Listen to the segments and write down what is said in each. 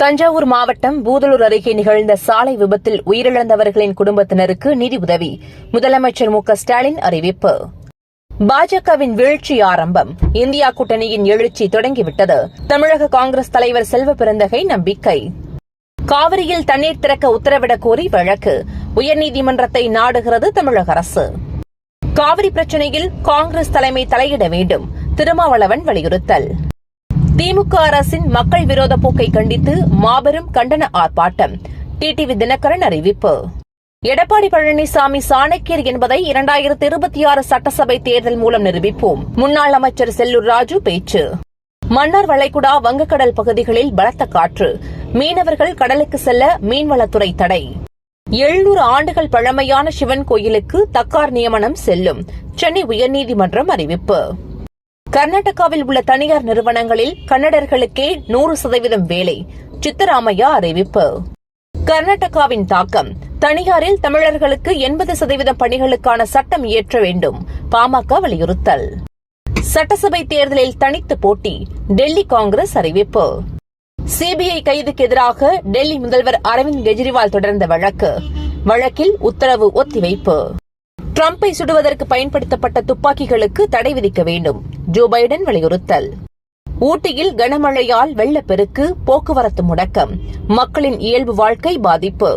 தஞ்சாவூர் மாவட்டம் பூதலூர் அருகே நிகழ்ந்த சாலை விபத்தில் உயிரிழந்தவர்களின் குடும்பத்தினருக்கு நிதி உதவி முதலமைச்சர் மு.க.ஸ்டாலின் அறிவிப்பு. பாஜகவின் வீழ்ச்சி ஆரம்பம். இந்தியா கூட்டணியின் எழுச்சி தொடங்கிவிட்டது. தமிழக காங்கிரஸ் தலைவர் செல்வ பெருந்தகை நம்பிக்கை. காவிரியில் தண்ணீர் திறக்க உத்தரவிடக் கோரி வழக்கு. உயர்நீதிமன்றத்தை நாடுகிறது தமிழக அரசு. காவிரி பிரச்சினையில் காங்கிரஸ் தலைமை தலையிட வேண்டும். திருமாவளவன் வலியுறுத்தல். திமுக அரசின் மக்கள் விரோத போக்கை கண்டித்து மாபெரும் கண்டன ஆர்ப்பாட்டம். டிடிவி தினகரன் அறிவிப்பு. எடப்பாடி பழனிசாமி சாணக்கியர் என்பதை 2026 சட்டசபை தேர்தல் மூலம் நிரூபிப்போம். முன்னாள் அமைச்சர் செல்லூர் ராஜு பேச்சு. மன்னார் வளைகுடா வங்கக்கடல் பகுதிகளில் பலத்த காற்று. மீனவர்கள் கடலுக்கு செல்ல மீன்வளத்துறை தடை. 700 ஆண்டுகள் பழமையான சிவன் கோயிலுக்கு தக்கார் நியமனம் செல்லும். சென்னை உயர்நீதிமன்றம் அறிவிப்பு. கர்நாடகாவில் உள்ள தனியார் நிறுவனங்களில் கன்னடர்களுக்கே 100% வேலை. சித்தராமையா அறிவிப்பு. கர்நாடகாவின் தாக்கம். தனியாரில் தமிழர்களுக்கு 80% பணிகளுக்கான சட்டம் இயற்ற வேண்டும். பாமக வலியுறுத்தல். சட்டசபை தேர்தலில் தனித்து போட்டி. டெல்லி காங்கிரஸ் அறிவிப்பு. சிபிஐ கைதுக்கு எதிராக டெல்லி முதல்வர் அரவிந்த் கெஜ்ரிவால் தொடர்ந்த வழக்கில் உத்தரவு ஒத்திவைப்பு. டிரம்பை சுடுவதற்கு பயன்படுத்தப்பட்ட துப்பாக்கிகளுக்கு தடை விதிக்க வேண்டும். ஜோ பைடன் வலியுறுத்தல். ஊட்டியில் கனமழையால் வெள்ளப்பெருக்கு, போக்குவரத்து முடக்கம். மக்களின் இயல்பு வாழ்க்கை பாதிப்பு.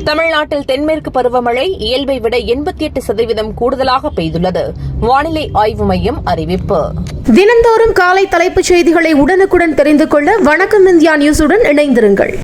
தமிழ்நாட்டில் தென்மேற்கு பருவமழை இயல்பை விட 88% கூடுதலாக பெய்துள்ளது. வானிலை ஆய்வு மையம் அறிவிப்பு. தினந்தோறும் காலை தலைப்புச் செய்திகளை உடனுக்குடன் தெரிந்து கொள்ள வணக்கம் இந்தியா நியூஸுடன் இணைந்திருங்கள்.